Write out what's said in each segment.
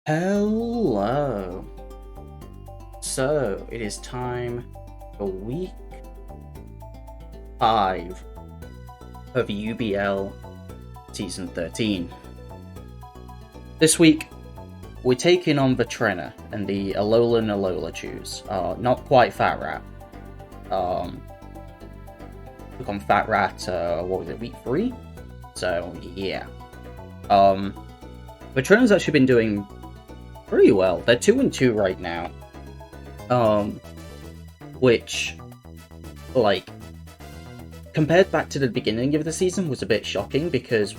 Hello. So it is time for week 5 of UBL Season 13. This week we're taking on Vatrena and the Alola Chews. Not quite Fat Rat. Took on Fat Rat, what was it, week 3? So yeah. Vatrena's actually been doing pretty well. They're 2-2 right now. Which, like, compared back to the beginning of the season was a bit shocking because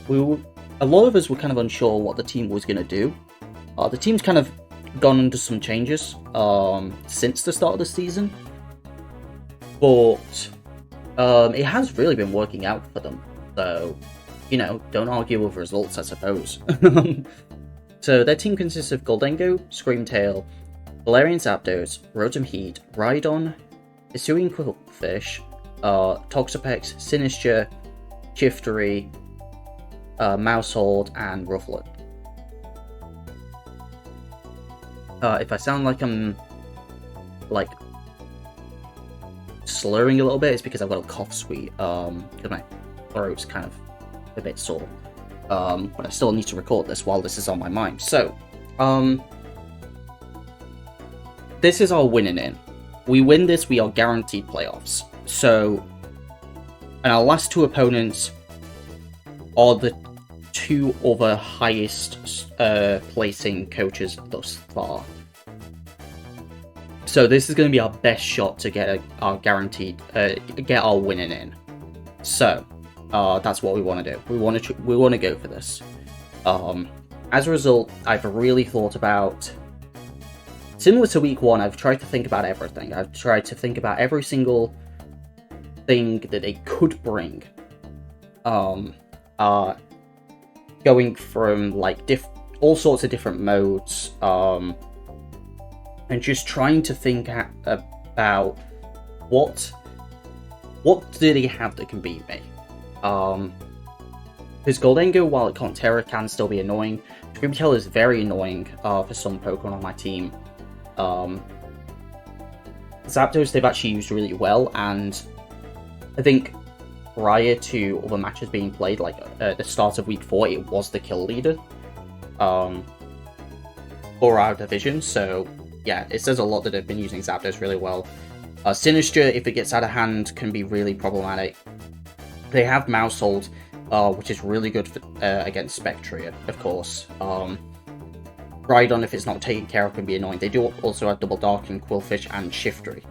a lot of us were kind of unsure what the team was going to do. The team's kind of gone under some changes since the start of the season, but it has really been working out for them. So, you know, don't argue with results, I suppose. So their team consists of Gholdengo, Screamtail, Valerian Zapdos, Rotom Heat, Rhydon, Hisuian Quillfish, Toxapex, Sinistcha, Shiftry, Mousehold, and Rufflet. If I sound like I'm, like, slurring a little bit, it's because I've got a cough suite, because my throat's kind of a bit sore. But I still need to record this while this is on my mind. So, this is our winning in. We win this, we are guaranteed playoffs. So, and our last two opponents are the two other highest placing coaches thus far. So this is going to be our best shot to get our guaranteed, get our winning in. So, that's what we want to do. We want to go for this. As a result, I've really thought about, similar to week 1, I've tried to think about everything. I've tried to think about every single thing that they could bring. Going from like all sorts of different modes, and just trying to think about what do they have that can beat me. Because Gholdengo, while it can't Terra, can still be annoying. Screamtail is very annoying for some Pokemon on my team. Zapdos they've actually used really well, and I think prior to other matches being played, like at the start of week 4, it was the kill leader for our division. So yeah, it says a lot that they've been using Zapdos really well. Sinistcha, if it gets out of hand, can be really problematic. They have Mousehold, which is really good for, against Spectria, of course. Rhydon, if it's not taken care of, can be annoying. They do also have Double Darkin, Quillfish, and Shiftry.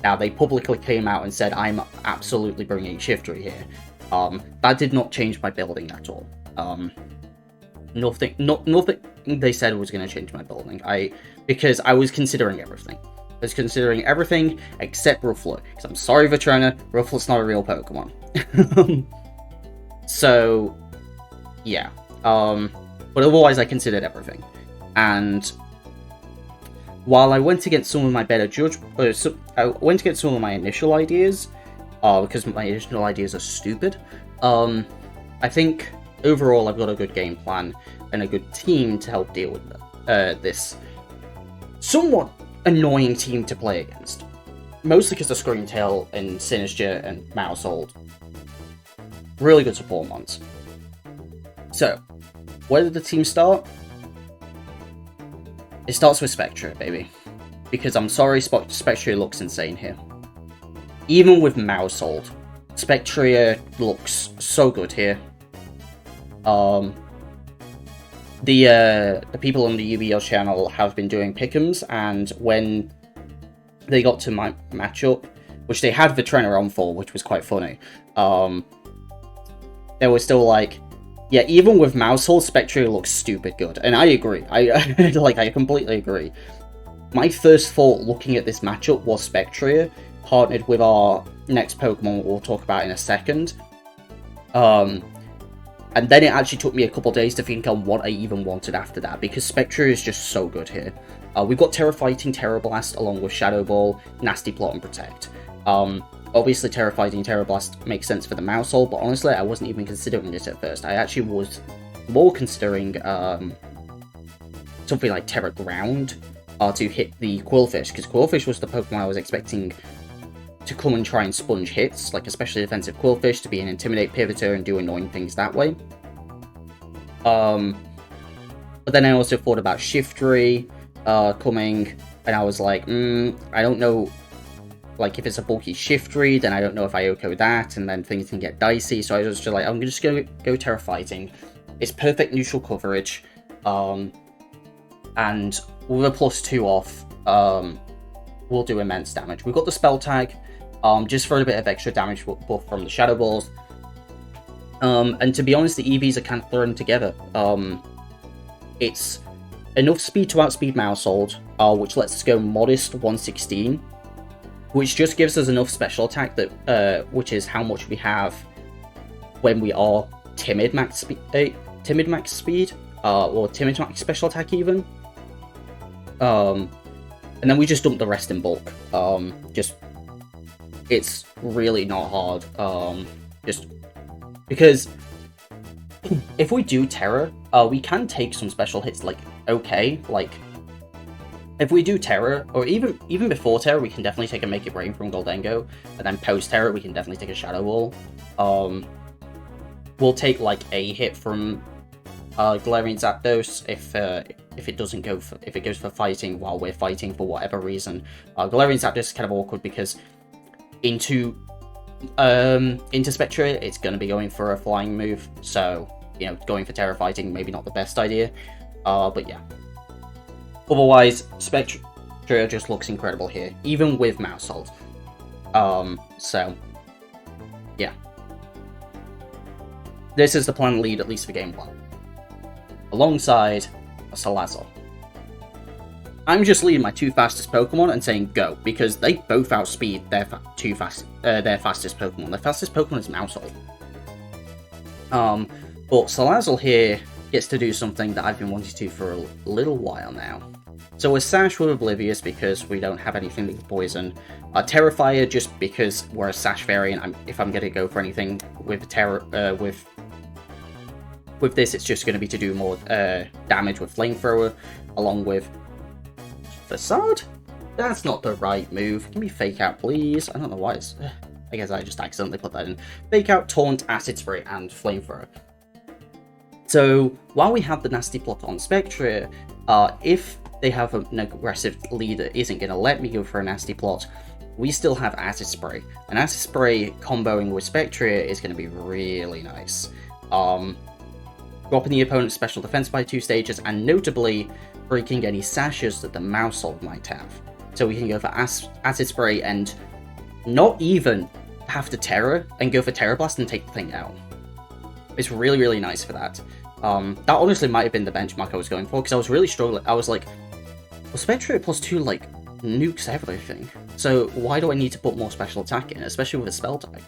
Now, they publicly came out and said, I'm absolutely bringing Shiftry here. That did not change my building at all. Nothing they said was going to change my building. Because I was considering everything. I was considering everything except Rufflet. Because I'm sorry, Vatrena, Rufflet's not a real Pokemon. So, yeah. But otherwise, I considered everything. And while I went against some of my better I went against some of my initial ideas, because my initial ideas are stupid. I think overall I've got a good game plan and a good team to help deal with this somewhat annoying team to play against. Mostly because of Screamtail and Sinistcha and Mousehold. Really good support mons. So, where did the team start? It starts with Spectria, baby. Because I'm sorry, Spectria looks insane here. Even with Mousehold, Spectria looks so good here. The people on the UBL channel have been doing pick'ems, and when they got to my matchup, which they had Vatrena on for, which was quite funny, they were still like, yeah, even with Mousehold, Spectria looks stupid good. And I agree. I completely agree. My first thought looking at this matchup was Spectria, partnered with our next Pokemon we'll talk about in a second. And then it actually took me a couple days to think on what I even wanted after that, because Spectria is just so good here. We've got Terra Fighting, Terra Blast, along with Shadow Ball, Nasty Plot, and Protect. Obviously, Terra Fighting, Terra Blast makes sense for the Mousehold, but honestly, I wasn't even considering this at first. I actually was more considering something like Terra Ground to hit the Quillfish, because Quillfish was the Pokemon I was expecting to come and try and sponge hits, like especially defensive Quillfish, to be an Intimidate Pivoter and do annoying things that way. But then I also thought about Shiftry coming, and I was like, I don't know, like, if it's a bulky Shiftry, then I don't know if I Oko that, and then things can get dicey, so I was just like, I'm just gonna go Terra Fighting. It's perfect neutral coverage, and with a +2 off, will do immense damage. We've got the Spell Tag, just for a bit of extra damage buff from the Shadow Balls, and to be honest, the EVs are kind of thrown together. It's enough speed to outspeed Mousehold, which lets us go modest 116, which just gives us enough special attack that, which is how much we have when we are timid max speed, or timid max special attack even. And then we just dump the rest in bulk. It's really not hard. Just because if we do Terror, we can take some special hits, like, okay, like, if we do Terror, or even before Terror, we can definitely take a Make It Rain from Gholdengo, and then post-Terror, we can definitely take a Shadow Ball. We'll take, like, a hit from Galarian Zapdos if it doesn't go for, if it goes for fighting while we're fighting for whatever reason. Galarian Zapdos is kind of awkward because into Spectre, it's going to be going for a flying move, so, you know, going for Terra Fighting maybe not the best idea, but yeah. Otherwise, Spectre just looks incredible here, even with Mousehold. So, yeah. This is the planned lead, at least for Game 1. Alongside a Salazzle. I'm just leading my 2 fastest Pokemon and saying go, because they both outspeed their fastest Pokemon. Their fastest Pokemon is Mousehold. But Salazzle here gets to do something that I've been wanting to for a little while now. So we're Sash with Oblivious because we don't have anything that can poison. Terrifier just because we're a Sash variant. If I'm going to go for anything with with this, it's just going to be to do more damage with Flamethrower, along with Facade? That's not the right move. Give me Fake Out, please. I don't know why it's... I guess I just accidentally put that in. Fake Out, Taunt, Acid Spray, and Flamethrower. So, while we have the Nasty Plot on Spectre, if they have an aggressive lead that isn't going to let me go for a Nasty Plot, we still have Acid Spray. And Acid Spray comboing with Spectre is going to be really nice. Dropping the opponent's special defense by 2 stages, and notably breaking any sashes that the Mousehold might have. So we can go for Acid Spray and not even have to Terror, and go for Terror Blast and take the thing out. It's really, really nice for that. That honestly might have been the benchmark I was going for, because I was really struggling. I was like, well, Spectre at +2, like, nukes everything. So why do I need to put more special attack in, especially with a spell tag?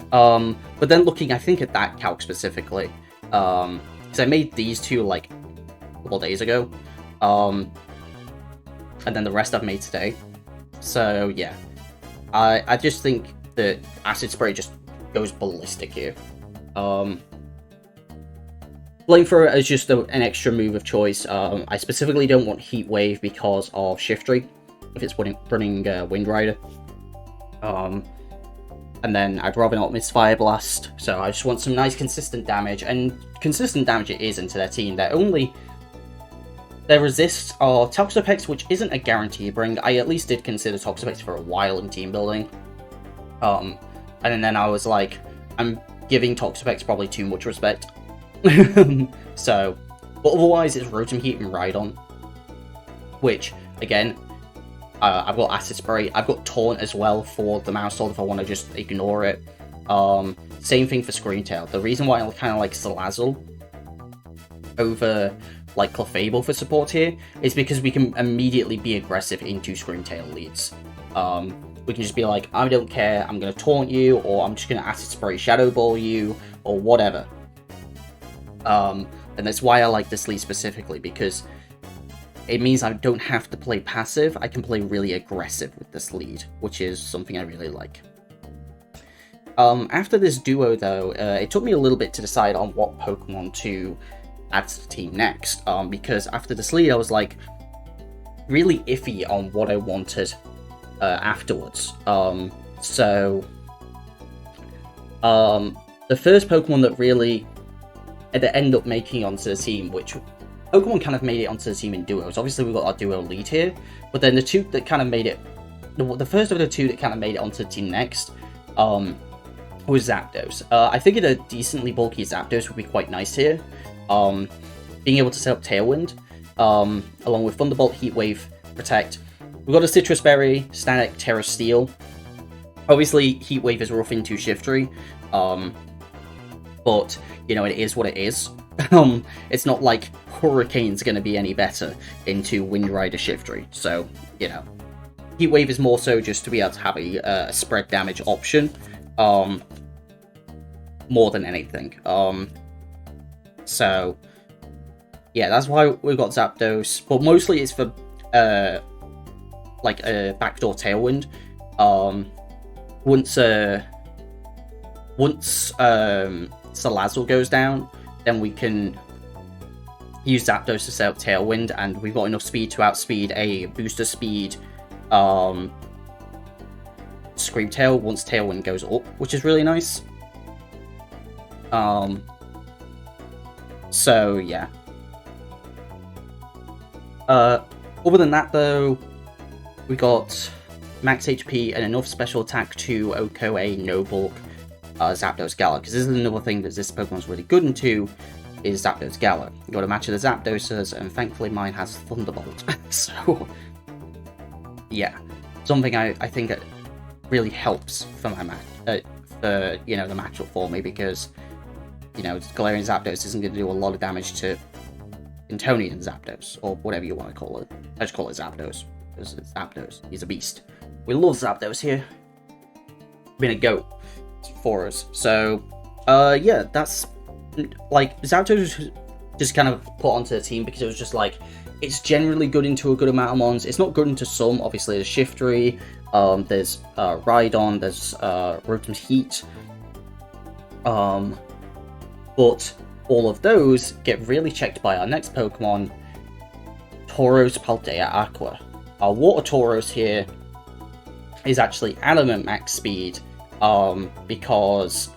But then looking, I think, at that calc specifically, because I made these 2, like, a couple days ago, and then the rest I've made today. So, yeah. I just think that Acid Spray just goes ballistic here. Flamethrower is just an extra move of choice. I specifically don't want Heat Wave because of Shiftry, if it's running Wind Rider. And then I'd rather not miss Fire Blast, so I just want some nice consistent damage, and consistent damage it is into their team. Their resists are Toxapex, which isn't a guarantee bring. I at least did consider Toxapex for a while in team building. And then I was like, I'm giving Toxapex probably too much respect. So, but otherwise it's Rotom Heat and Rhydon, which, again, I've got Acid Spray. I've got Taunt as well for the Mousehold if I want to just ignore it. Same thing for Screen Tail. The reason why I kind of like Salazzle over, like, Clefable for support here is because we can immediately be aggressive into Screen Tail leads. We can just be like, I don't care, I'm going to Taunt you, or I'm just going to Acid Spray Shadow Ball you, or whatever. And that's why I like this lead specifically, because it means I don't have to play passive, I can play really aggressive with this lead, which is something I really like. After this duo, though, it took me a little bit to decide on what Pokemon to add to the team next, because after this lead, I was like really iffy on what I wanted afterwards. The first Pokemon that really ended up making onto the team, which Pokemon kind of made it onto the team in duos. Obviously, we got our duo lead here, but then the two that kind of made it, the first of the two that kind of made it onto the team next, was Zapdos. I figured a decently bulky Zapdos would be quite nice here. Being able to set up Tailwind, along with Thunderbolt, Heat Wave, Protect. We've got a Citrus Berry, Static, Terra Steel. Obviously, Heat Wave is rough into Shiftry, but, you know, it is what it is. It's not like Hurricane's going to be any better into Wind Rider Shiftry, so, you know. Heat Wave is more so just to be able to have a spread damage option, more than anything. So, yeah, that's why we've got Zapdos, but mostly it's for, like, a backdoor Tailwind. Once Salazzle goes down, then we can use Zapdos to set up Tailwind, and we've got enough speed to outspeed a booster speed Scream Tail once Tailwind goes up, which is really nice. So yeah. Other than that, though, we got max HP and enough special attack to OHKO a no bulk Zapdos Gala, because this is another thing that this Pokemon's really good into, is Zapdos Gala. You got a match of the Zapdoses, and thankfully mine has Thunderbolt. So yeah, something I think it really helps for my match, for, you know, the matchup for me, because, you know, Galarian Zapdos isn't going to do a lot of damage to Intonian Zapdos, or whatever you want to call it. I just call it Zapdos, because it's Zapdos. He's a beast. We love Zapdos here. Been a goat for us. So, yeah, that's, like, Zapdos just kind of put onto the team because it was just like, it's generally good into a good amount of mons. It's not good into some. Obviously, there's Shiftry, there's Rhydon, there's Rotom's Heat. But all of those get really checked by our next Pokemon, Tauros Paldea Aqua. Our Water Tauros here is actually Adamant Max Speed, because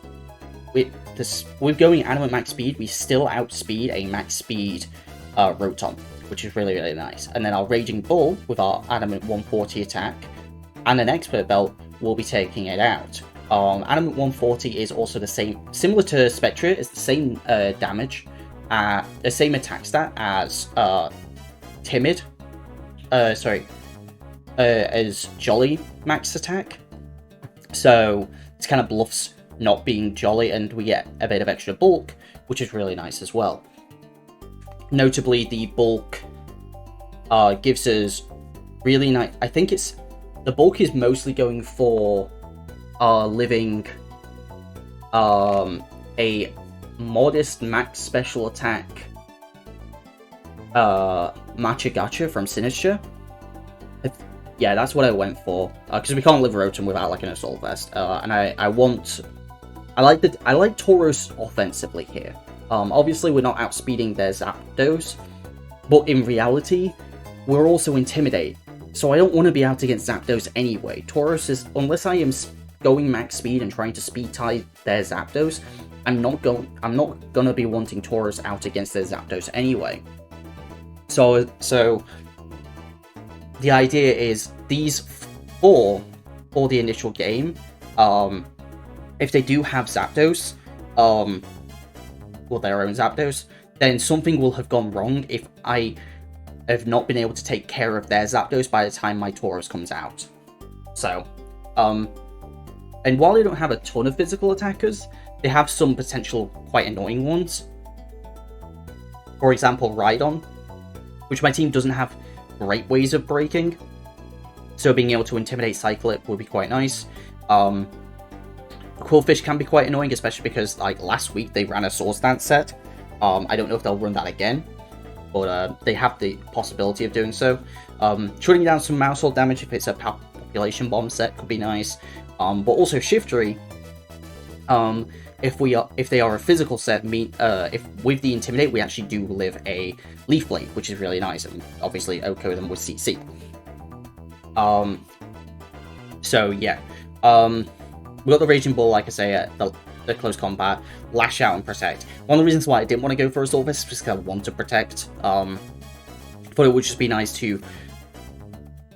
with going Adamant Max Speed, we still outspeed a Max Speed Rotom, which is really, really nice. And then our Raging Bull, with our Adamant 140 attack, and an Expert Belt, will be taking it out. Adamant 140 is also the same, similar to Spectra, it's the same damage, the same attack stat as Timid, as Jolly max attack. So it's kind of bluffs not being Jolly, and we get a bit of extra bulk, which is really nice as well. Notably, the bulk gives us really nice. I think it's the bulk is mostly going for living a modest max special attack Matcha Gacha from Sinistcha. Yeah, that's what I went for, because we can't live Rotom without like an Assault Vest, and I like Tauros offensively here. Obviously we're not outspeeding their Zapdos, but in reality we're also Intimidate, so I don't want to be out against Zapdos anyway. Tauros is, unless I am going max speed and trying to speed tie their Zapdos, I'm not gonna be wanting Tauros out against their Zapdos anyway. So the idea is these four for the initial game, if they do have Zapdos, or their own Zapdos, then something will have gone wrong if I have not been able to take care of their Zapdos by the time my Tauros comes out. So, and while they don't have a ton of physical attackers, they have some potential quite annoying ones. For example, Rhydon, which my team doesn't have great ways of breaking, so being able to Intimidate Cycle it would be quite nice. Quillfish can be quite annoying, especially because, like, last week they ran a Swords Dance set. I don't know if they'll run that again, but they have the possibility of doing so. Shutting down some Mousehold damage if it's a population bomb set could be nice. But also Shiftry If they are a physical set, if with the Intimidate we actually do live a Leaf Blade, which is really nice, and obviously OCO them with CC. So yeah, we got the Raging Bull, like I say, at the close combat, Lash Out and Protect. One of the reasons why I didn't want to go for Assault Vest is because I want to protect. But it would just be nice to,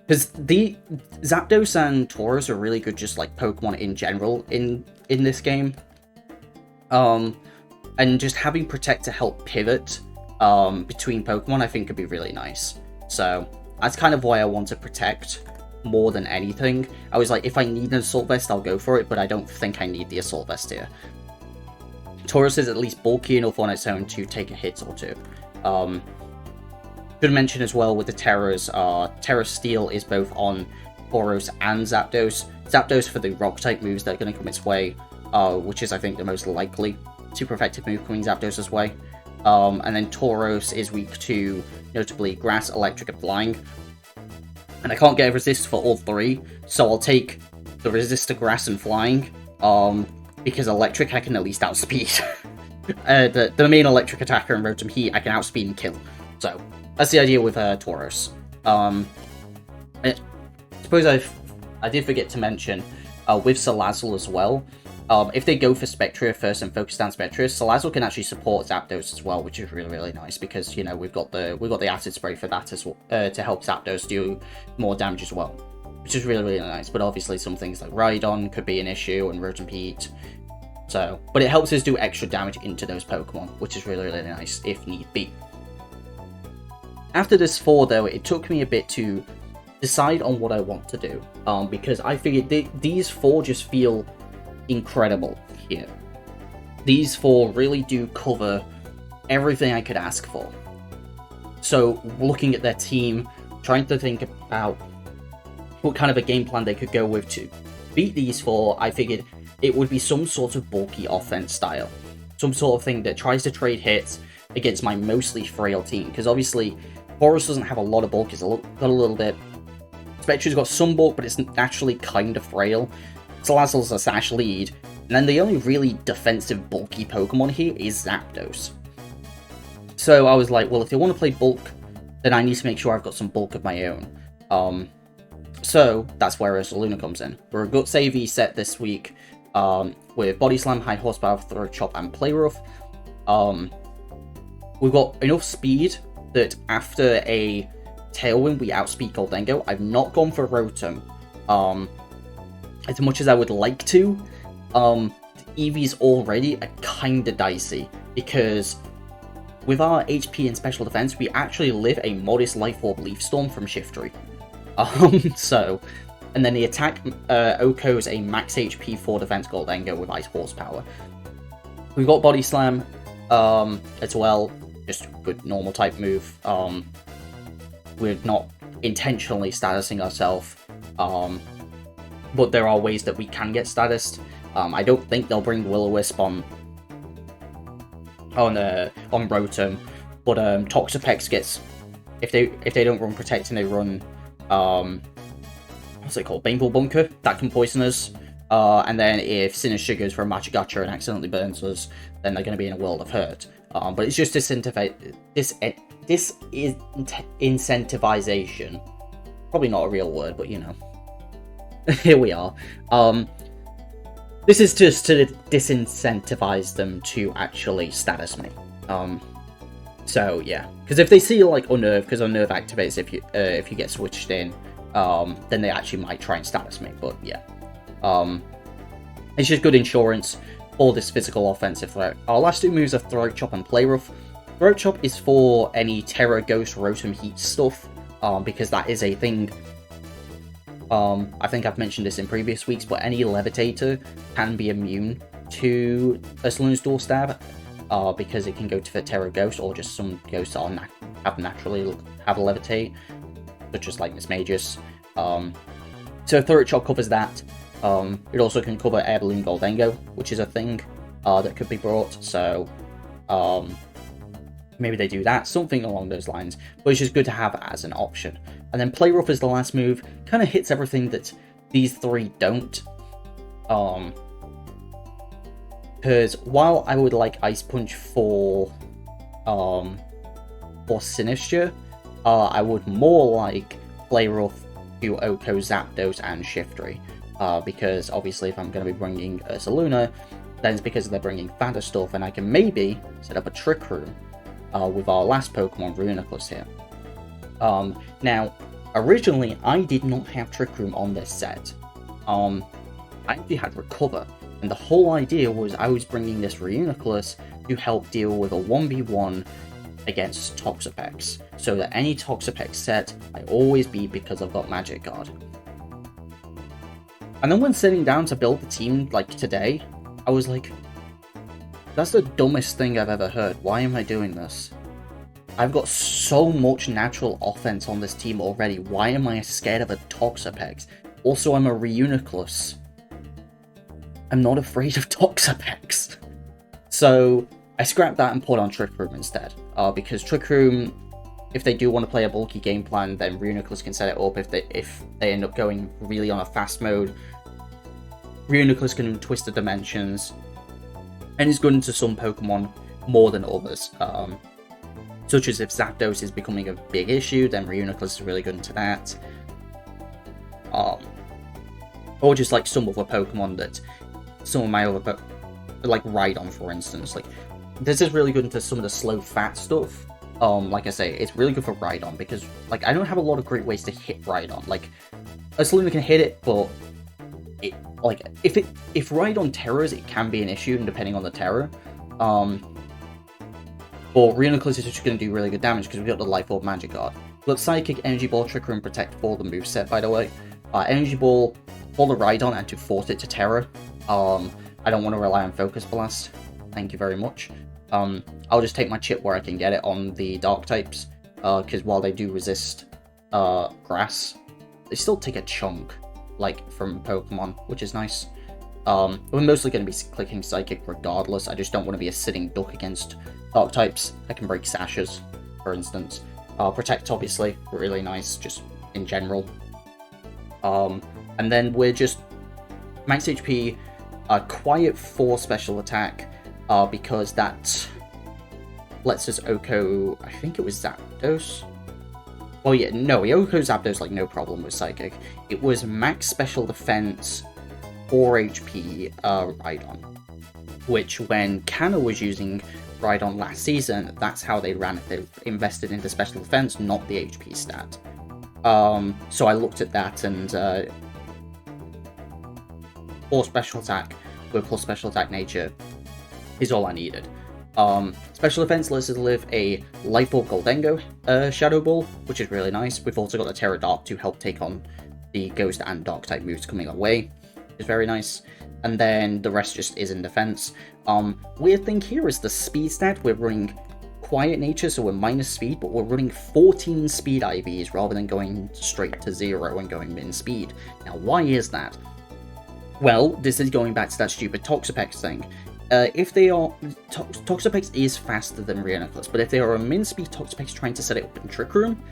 because the Zapdos and Tauros are really good, just like Pokemon in general in this game. And just having Protect to help pivot between Pokemon, I think could be really nice. So that's kind of why I want to Protect more than anything. I was like, if I need an Assault Vest, I'll go for it, but I don't think I need the Assault Vest here. Tauros is at least bulky enough on its own to take a hit or two. Should mention as well with the Terras, Terra Steel is both on Tauros and Zapdos. Zapdos for the Rock-type moves that are going to come its way, which is, I think, the most likely super effective move coming Zapdos' way. And then Tauros is weak to, notably, Grass, Electric, and Flying. And I can't get a resist for all three, so I'll take the resist to Grass and Flying, because Electric I can at least outspeed. The main Electric attacker in Rotom Heat I can outspeed and kill. So that's the idea with Tauros. I suppose I did forget to mention with Salazzle as well. If they go for Spectria first and focus down Spectria, Salazzle can actually support Zapdos as well, which is really, really nice because, you know, we've got the Acid Spray for that as well, to help Zapdos do more damage as well, which is really, really nice. But obviously some things like Rhydon could be an issue and Rotom Heat. So, but it helps us do extra damage into those Pokemon, which is really, really nice if need be. After this 4 though, it took me a bit to decide on what I want to do, because I figured these 4 just feel incredible here. These 4 really do cover everything I could ask for. So looking at their team, trying to think about what kind of a game plan they could go with to beat these 4, I figured it would be some sort of bulky offense style. Some sort of thing that tries to trade hits against my mostly frail team, because obviously Tauros doesn't have a lot of bulk, it's got a little bit. Spectre's got some bulk, but it's naturally kind of frail. Salazzle's a Sash lead, and then the only really defensive bulky Pokemon here is Zapdos. So I was like, well, if they want to play bulk, then I need to make sure I've got some bulk of my own. So that's where Ursaluna comes in. We're a Gut Save set this week, with Body Slam, High Horsepower, Throat Chop, and Play Rough. We've got enough speed that after a Tailwind, we outspeed Gholdengo. I've not gone for Rotom, as much as I would like to. Eevees already are kinda dicey, because with our HP and special defense, we actually live a modest Life Orb Leaf Storm from Shiftry. So, and then the attack OHKO's a max HP 4 defense Gholdengo with Ice Horsepower. We've got Body Slam as well, just good normal type move. We're not intentionally statusing ourselves, but there are ways that we can get statused. I don't think they'll bring Will-O-Wisp on Rotom, but Toxapex gets, if they don't run Protect and they run what's it called, Baneful Bunker, that can poison us. And then if Sinistcha goes for a Magic Gotcha and accidentally burns us, then they're going to be in a world of hurt. But it's just disincentivization. Probably not a real word, but you know. Here we are. This is just to disincentivize them to actually status me. So yeah, because if they see like Unnerve, because Unnerve activates if you get switched in, then they actually might try and status me. But yeah, it's just good insurance for this physical offensive threat. Our last 2 moves are Throat Chop and Play Rough. Throat Chop is for any Terra, Ghost, Rotom Heat stuff, because that is a thing. I think I've mentioned this in previous weeks, but any Levitator can be immune to Ursaluna's Dual Stab, because it can go to the Terra Ghost, or just some ghosts that naturally have a Levitate, such as like Miss Magus. So Throat Chop covers that. It also can cover Air Balloon Gholdengo, which is a thing that could be brought, so maybe they do that, something along those lines, but it's just good to have as an option. And then Play Rough is the last move, kind of hits everything that these 3 don't. Because while I would like Ice Punch for Sinistcha, I would more like Flare Rough to Oko, Zapdos, and Shiftry. Because obviously if I'm going to be bringing Ursaluna, then it's because they're bringing fatter stuff, and I can maybe set up a Trick Room with our last Pokemon, Reuniclus, here. Now, originally, I did not have Trick Room on this set. I actually had Recover, and the whole idea was I was bringing this Reuniclus to help deal with a 1v1 against Toxapex, so that any Toxapex set I always beat because I've got Magic Guard. And then when sitting down to build the team, like today, I was like, that's the dumbest thing I've ever heard. Why am I doing this? I've got so much natural offense on this team already. Why am I scared of a Toxapex? Also, I'm a Reuniclus. I'm not afraid of Toxapex. So I scrapped that and put on Trick Room instead. Because Trick Room, if they do want to play a bulky game plan, then Reuniclus can set it up. If they end up going really on a fast mode, Reuniclus can twist the dimensions, and is good into some Pokemon more than others. Such as if Zapdos is becoming a big issue, then Reuniclus is really good into that. Or just like some other Pokemon that some of my other like Rhydon, for instance. Like this is really good into some of the slow fat stuff. Like I say, it's really good for Rhydon because like I don't have a lot of great ways to hit Rhydon. Like Ursaluna can hit it, but like if Rhydon terrors, it can be an issue depending on the terror. But Reuniclus is just going to do really good damage because we've got the Life Orb, Magic Guard. We've got Psychic, Energy Ball, Trick Room, Protect for the moveset, by the way. Energy Ball for the Rhydon and to force it to terror. I don't want to rely on Focus Blast. Thank you very much. I'll just take my chip where I can get it on the Dark types. Because while they do resist Grass, they still take a chunk, like, from Pokemon, which is nice. We're mostly going to be clicking Psychic regardless. I just don't want to be a sitting duck against Dark types. I can break Sashes, for instance. Protect, obviously, really nice, just in general. And then we're just max HP, Quiet 4 special attack, because that lets us Oko, I think it was Zapdos. Oh yeah, no, we Oko Zapdos like no problem with Psychic. It was max special defense, 4 HP Rhydon, which when Canna was using Rhydon last season, that's how they ran it. They invested into special defense, not the HP stat. So I looked at that and 4 special attack with plus special attack nature is all I needed. Special defense lets us live a Life Orb Gholdengo Shadow Ball, which is really nice. We've also got the Terra Dark to help take on the Ghost and Dark type moves coming our way, which is very nice. And then the rest just is in defense. Weird thing here is the speed stat. We're running Quiet Nature, so we're minus speed, but we're running 14 speed IVs rather than going straight to 0 and going min speed. Now, why is that? Well, this is going back to that stupid Toxapex thing. If they are... Toxapex is faster than Reuniclus, but if they are a min speed Toxapex trying to set it up in Trick Room,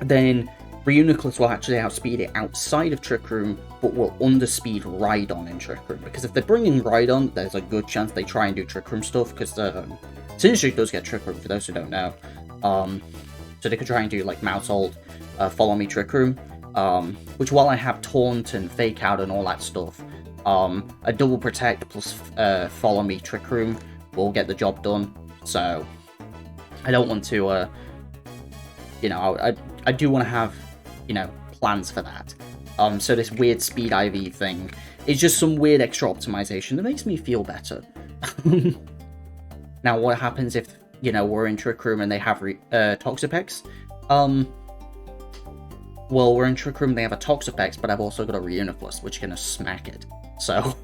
then Reuniclus will actually outspeed it outside of Trick Room, but will underspeed Rhydon in Trick Room. Because if they're bringing Rhydon, there's a good chance they try and do Trick Room stuff, because Sinistcha does get Trick Room, for those who don't know. So they could try and do, like, Mouse Hold, Follow Me Trick Room, which while I have Taunt and Fake Out and all that stuff, a double Protect plus Follow Me Trick Room will get the job done. So I don't want to, you know, I do want to have, you know, plans for that. So this weird speed IV thing is just some weird extra optimization that makes me feel better. Now, what happens if, you know, we're in Trick Room and they have Toxapex? Well, we're in Trick Room, they have a Toxapex, but I've also got a Reuniclus, which is going to smack it. So,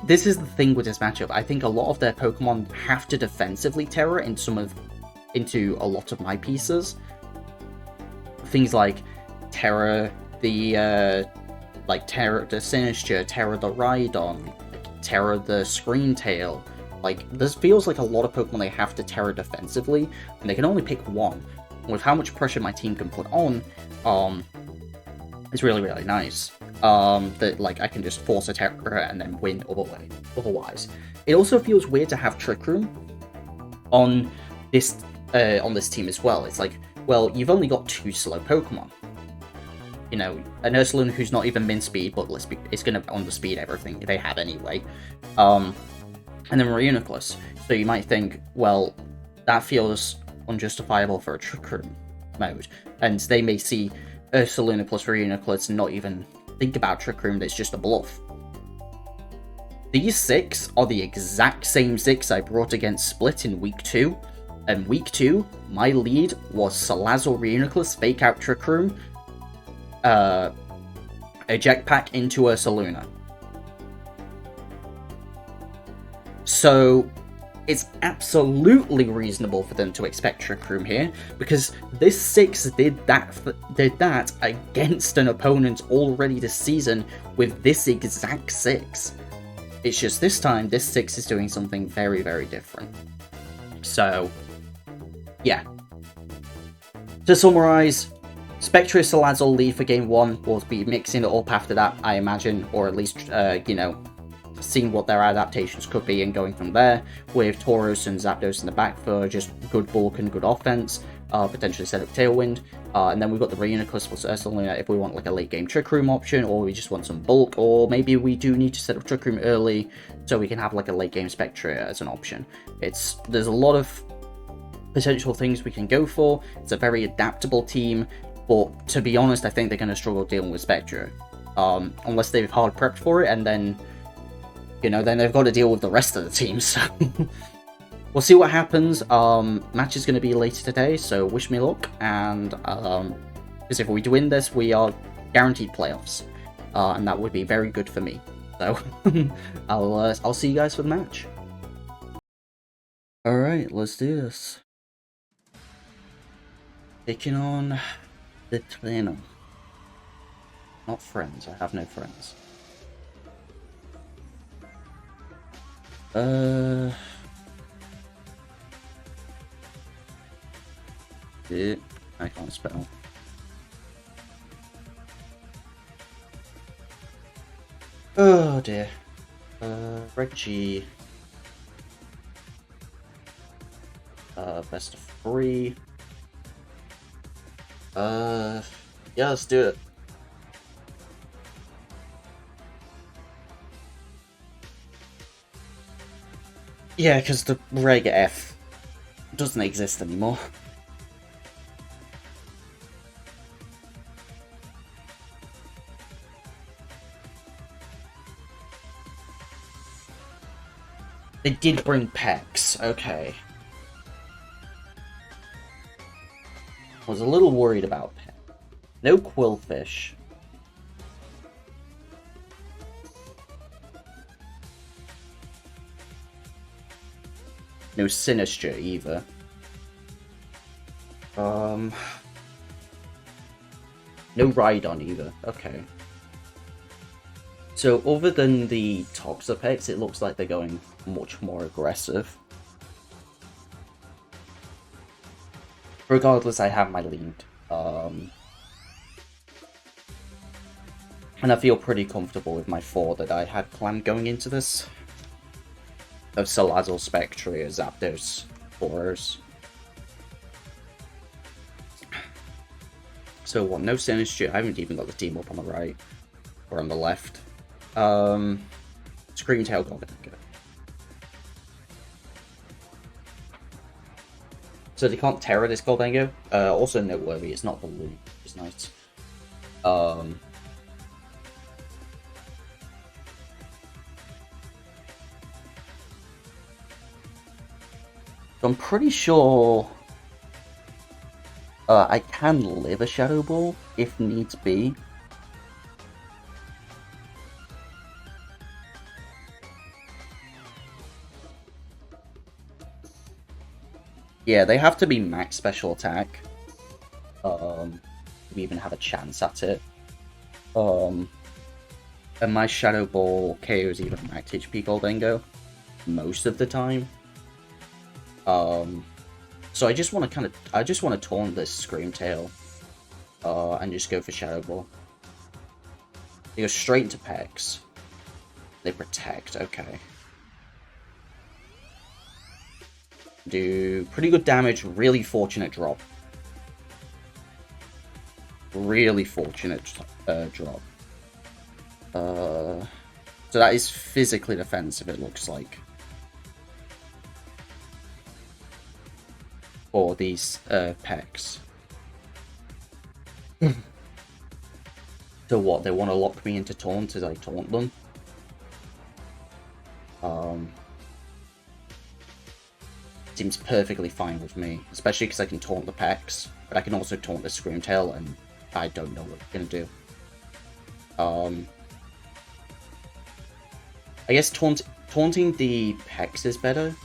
this is the thing with this matchup. I think a lot of their Pokemon have to defensively terror into a lot of my pieces. Things like Terror the Sinistcha, Terror the Rhydon, Terror the Screentail. Like, this feels like a lot of Pokemon they have to terror defensively, and they can only pick one. With how much pressure my team can put on, is really, really nice. That, like, I can just force a terror and then win otherwise. It also feels weird to have Trick Room on this team as well. It's like, well, you've only got 2 slow Pokemon. You know, an Ursaluna who's not even min speed, but it's going to underspeed everything they have anyway. And then Reuniclus. So you might think, well, that feels unjustifiable for a Trick Room mode. And they may see Ursaluna plus Reuniclus and not even think about Trick Room, that's just a bluff. These 6 are the exact same 6 I brought against Split in Week 2. And Week 2, my lead was Salazzle Reuniclus, Fake Out Trick Room, Eject Pack into Ursaluna. So it's absolutely reasonable for them to expect Trick Room here, because this 6 did that against an opponent already this season with this exact 6. It's just this time, this 6 is doing something very, very different. So, yeah. To summarize, Spectre Salazzle lead for game 1. We'll be mixing it up after that, I imagine, or at least, you know, seeing what their adaptations could be and going from there, with Tauros and Zapdos in the back for just good bulk and good offense, potentially set up Tailwind, and then we've got the Reuniclus plus Ursaluna if we want like a late game Trick Room option, or we just want some bulk, or maybe we do need to set up Trick Room early so we can have like a late game Spectre as an option. There's a lot of potential things we can go for. It's a very adaptable team, but to be honest, I think they're going to struggle dealing with Spectre, unless they've hard prepped for it, and then, you know, then they've got to deal with the rest of the team, so we'll see what happens. Match is going to be later today, so wish me luck, and because if we win this, we are guaranteed playoffs, and that would be very good for me. So I'll see you guys for the match. Alright, let's do this. Taking on Vatrena. Not friends, I have no friends. I can't spell. Oh dear. Reggie. Best of 3. Yeah, let's do it. Yeah, because the Reg F doesn't exist anymore. They did bring Pex, okay. I was a little worried about Pex. No Quillfish. No Sinistcha either. No Rhydon either. Okay. So other than the Toxapex, it looks like they're going much more aggressive. Regardless, I have my lead. And I feel pretty comfortable with my 4 that I had planned going into this. Of Salazzle, Spectre, Zapdos, Tauros. So what, no Sinistcha, I haven't even got the team up on the right. Or on the left. Scream Tail Gholdengo. So they can't Terra this Gholdengo. Also noteworthy, it's not blue, which is nice. I'm pretty sure I can live a Shadow Ball if needs be. Yeah, they have to be max special attack. We even have a chance at it. And my Shadow Ball KOs even max HP Gholdengo most of the time. So I just want to taunt this Scream Tail, and just go for Shadow Ball. They go straight into Pex. They protect, okay. Do pretty good damage, really fortunate drop. Really fortunate drop. So that is physically defensive, it looks like. For these Pex. So what, they want to lock me into taunt as I taunt them? Seems perfectly fine with me, especially because I can taunt the Pex, but I can also taunt the Screamtail, and I don't know what I'm gonna do. I guess taunting the Pex is better,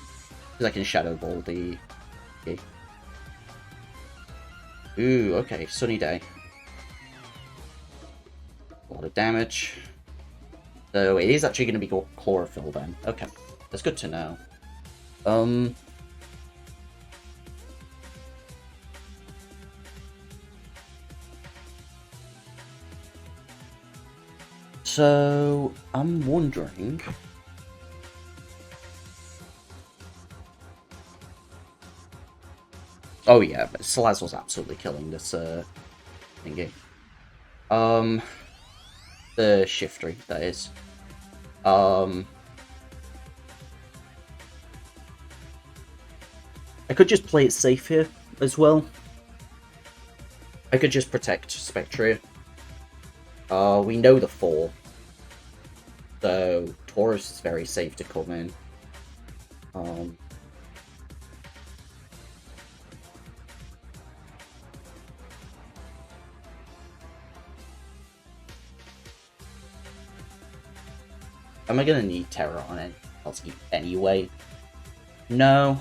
because I can Shadow Ball the... Okay. Ooh, okay, Sunny Day. A lot of damage. So it is actually going to be Chlorophyll then. Okay, that's good to know. So I'm wondering. Oh yeah, but Salazzle's absolutely killing this thingy. The Shiftry, that is. I could just play it safe here as well. I could just protect Spectria. We know the 4. So Taurus is very safe to come in. Am I gonna need Terror on it anyway? No.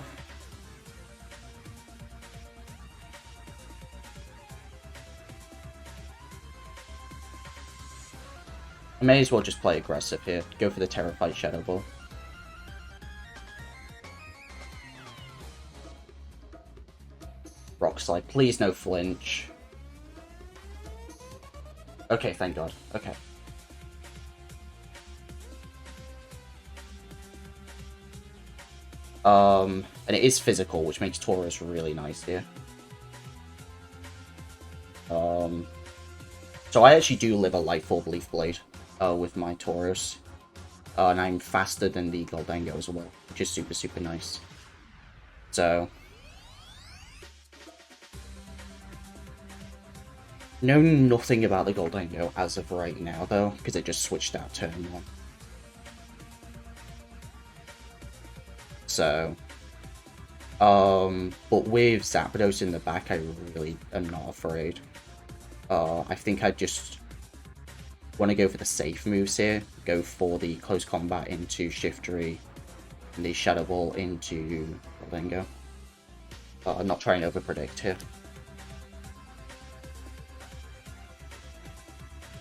I may as well just play aggressive here. Go for the Terrified Shadow Ball. Rock Slide. Please no flinch. Okay, thank God. Okay. And it is physical, which makes Taurus really nice here. So I actually do live a Life Orb Leaf Blade with my Taurus. And I'm faster than the Gholdengo as well, which is super, super nice. So... know nothing about the Gholdengo as of right now, though, because it just switched out turn 1. So... but with Zapdos in the back, I really am not afraid. I think I just want to go for the safe moves here. Go for the Close Combat into Shiftry, and the Shadow Ball into Gholdengo. I'm not trying to overpredict here.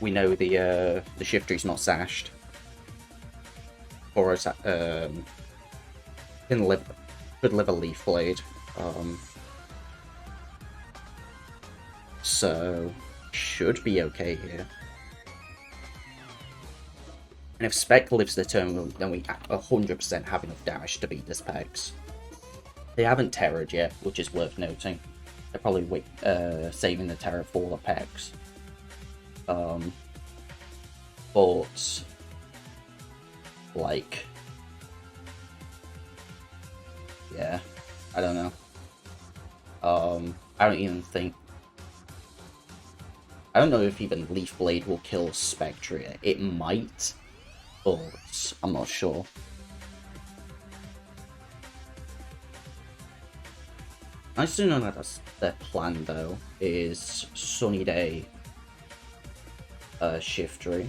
We know the Shiftry's not sashed. Or could live a Leaf Blade. So should be okay here. And if Spec lives the turn, then we 100% have enough damage to beat this Pex. They haven't Terrored yet, which is worth noting. They're probably saving the Terror for the Pex. But like, yeah, I don't know. I don't even think. I don't know if even Leaf Blade will kill Spectria. It might, but I'm not sure. Nice to know that that's their plan, though, is Sunny Day, Shiftry.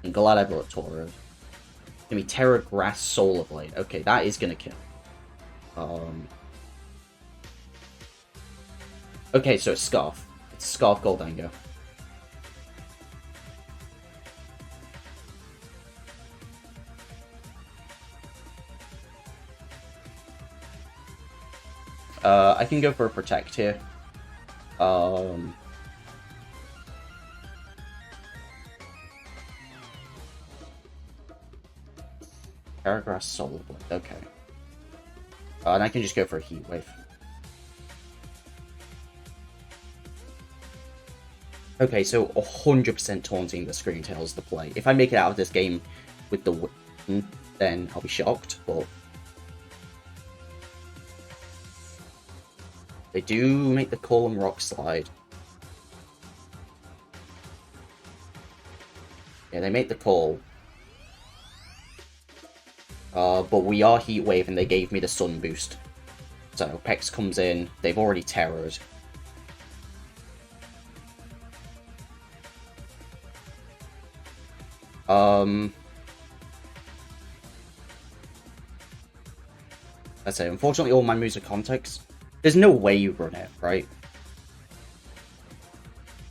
I'm glad I brought Tauros. Gonna be Terra Grass Solar Blade. Okay, that is gonna kill. Okay, so it's Scarf. It's Scarf Gholdengo. I can go for a Protect here. Paragrass Solar Blade, okay. And I can just go for a Heat Wave. Okay, so 100% taunting the Screamtail is the play. If I make it out of this game with the win, then I'll be shocked, but... They do make the Column Rock Slide. Yeah, they make the call. But we are Heat Wave and they gave me the Sun Boost. So Pex comes in, they've already terrored. Let's say, unfortunately all my moves are context. There's no way you run it, right?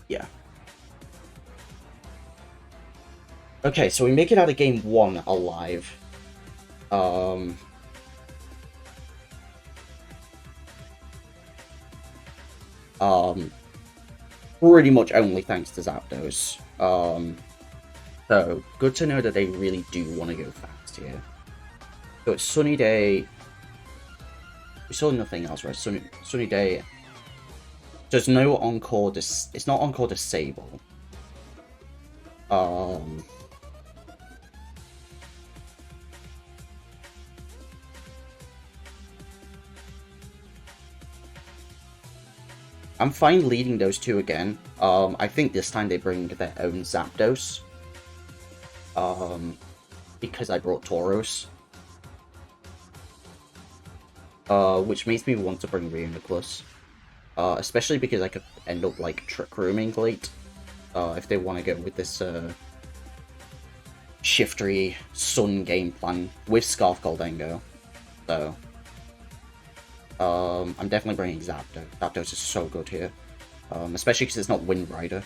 Yeah. Okay, so we make it out of game 1 alive. Pretty much only thanks to Zapdos. So, good to know that they really do want to go fast here. So it's Sunny Day. We saw nothing else, right? Sunny Day. There's no Encore. It's not Encore Disable. I'm fine leading those two again. I think this time they bring their own Zapdos. Because I brought Tauros. Which makes me want to bring Reuniclus. Especially because I could end up, like, Trick Rooming late. If they want to go with this, shiftery Sun game plan with Scarf Gholdengo. So... I'm definitely bringing Zapdos. Zapdos is so good here. Especially because it's not Wind Rider.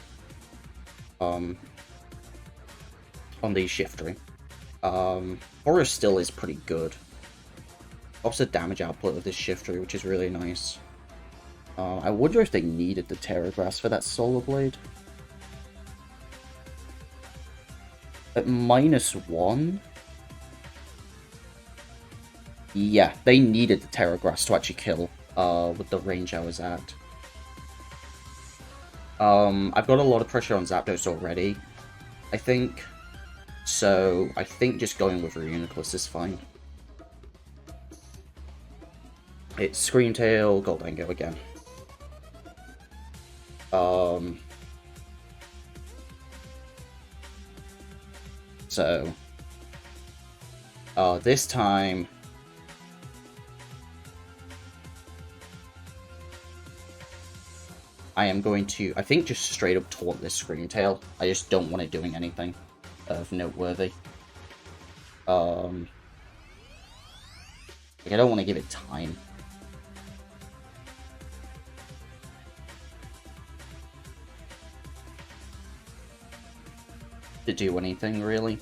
On the Shiftery. Horror still is pretty good. Ups the damage output of this Shiftery, which is really nice. I wonder if they needed the Terra Grass for that Solar Blade. At -1? Yeah, they needed the Terra Grass to actually kill with the range I was at. I've got a lot of pressure on Zapdos already, I think. So, I think just going with Reuniclus is fine. It's Screamtail, Gholdengo again. So, this time... I am going to, I think, just straight up taunt this Screamtail. I just don't want it doing anything of noteworthy. Like, I don't want to give it time. To do anything, really.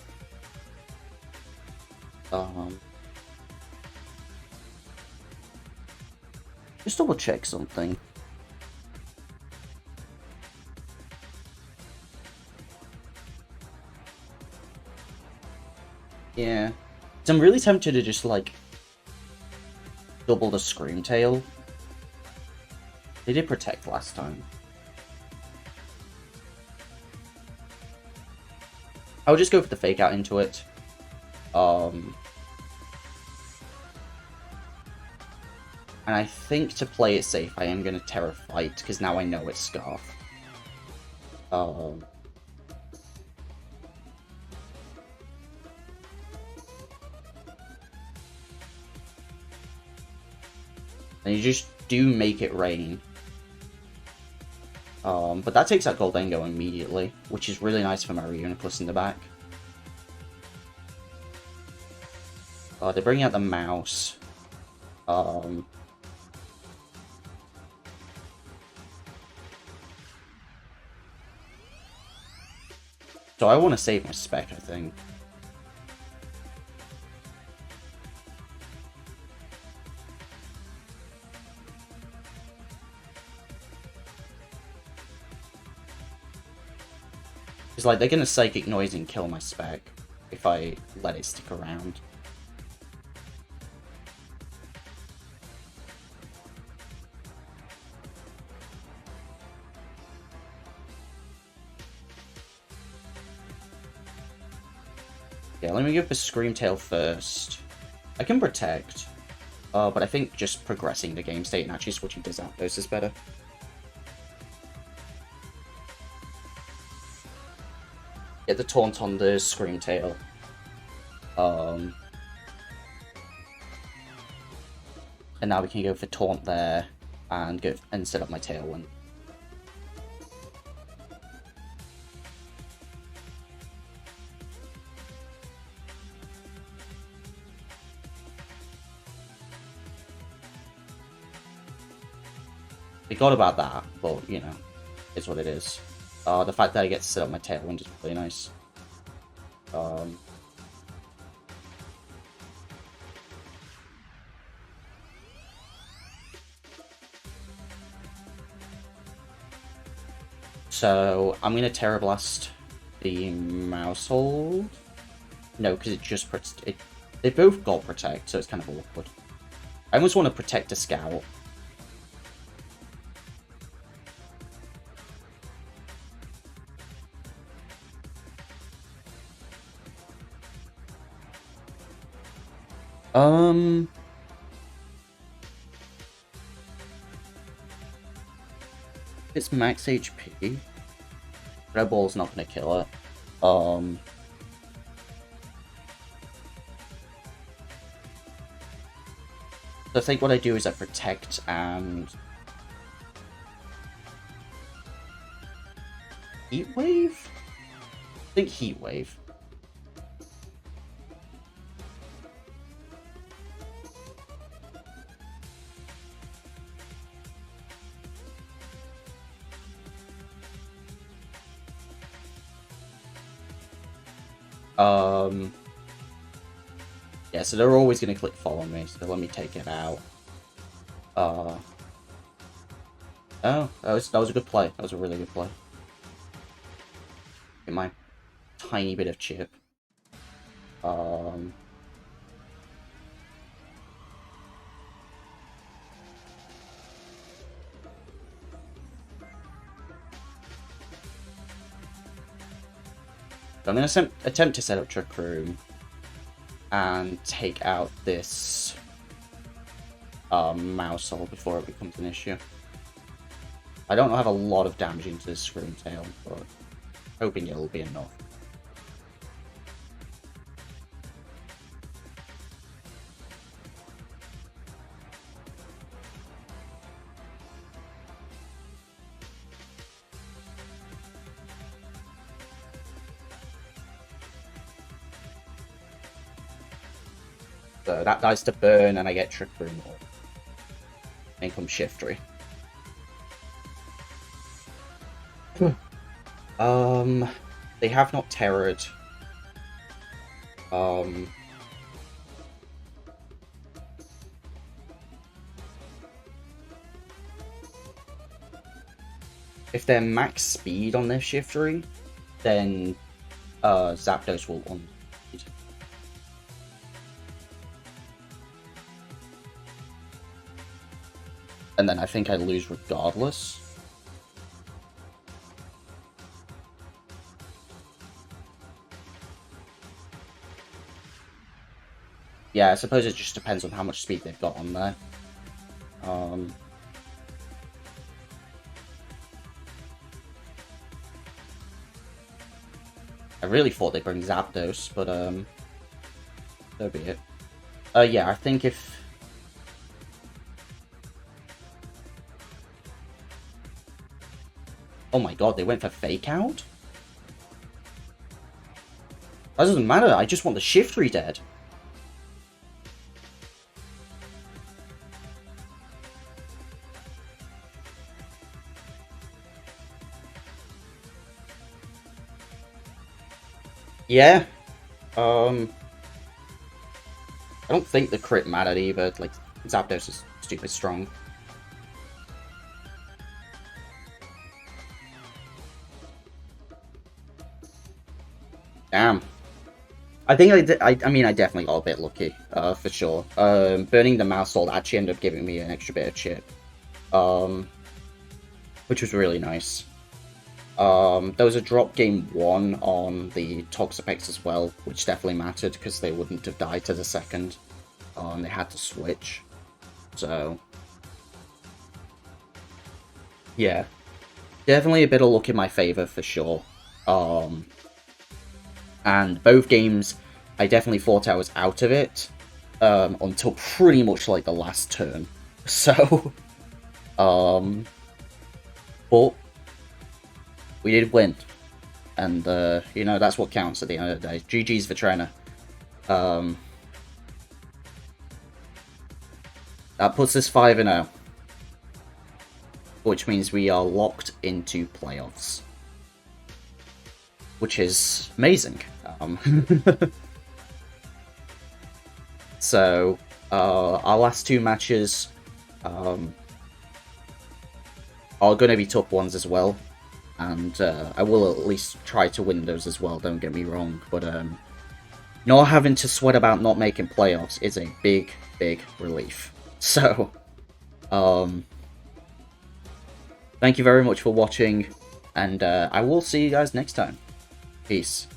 Just double check something. Yeah. So I'm really tempted to just, like, double the Screamtail. They did Protect last time. I'll just go for the Fake Out into it. And I think to play it safe, I am going to Terra Fight, because now I know it's Scarf. And you just do make it rain. But that takes out Gholdengo immediately, which is really nice for my Reuniclus in the back. They're bringing out the mouse. So I want to save my spec, I think. Because, like, they're gonna Psychic Noise and kill my spec if I let it stick around. Yeah, let me go for Scream Tail first. I can Protect, but I think just progressing the game state and actually switching to Zapdos is better. Get the Taunt on the Scream Tail. And now we can go for Taunt there and go and set up my Tailwind. Forgot about that, but you know, it's what it is. The fact that I get to set up my Tailwind is really nice. So I'm gonna Terra Blast the Mousehold. No, because it just they both got Protect, so it's kind of awkward. I almost want to protect a Scout. It's max HP. Red Ball's not gonna kill it. So I think what I do is I protect and Heat Wave? I think Heat Wave. Yeah, so they're always going to click follow me, so let me take it out. Oh, that was a good play. That was a really good play. Get my tiny bit of chip. So I'm going to attempt to set up Trick Room and take out this Mousehold before it becomes an issue. I don't have a lot of damage into this Scream Tail, but hoping it'll be enough. So that dies to burn, and I get Trick Room more. And comes Shiftry. They have not terrored. If they're max speed on their Shiftry, then Zapdos will unlead. And then I think I lose regardless. Yeah, I suppose it just depends on how much speed they've got on there. I really thought they'd bring Zapdos, but so be it. Yeah, I think if... Oh my god, they went for Fake Out? That doesn't matter, I just want the Shiftry dead. Yeah. I don't think the crit mattered either. Like, Zapdos is stupid strong. Damn. I think I did. I mean, I definitely got a bit lucky, for sure. Burning the mouse sword actually ended up giving me an extra bit of chip, which was really nice. There was a drop game 1 on the Toxapex as well, which definitely mattered because they wouldn't have died to the second. They had to switch. So, yeah. Definitely a bit of luck in my favor for sure. And both games, I definitely thought I was out of it until pretty much like the last turn. So, but we did win, and you know, that's what counts at the end of the day. GG's Vatrena. That puts us 5-0, which means we are locked into playoffs, which is amazing. So, our last 2 matches are going to be tough ones as well, and I will at least try to win those as well, don't get me wrong, but not having to sweat about not making playoffs is a big, big relief. So, thank you very much for watching, and I will see you guys next time. Peace.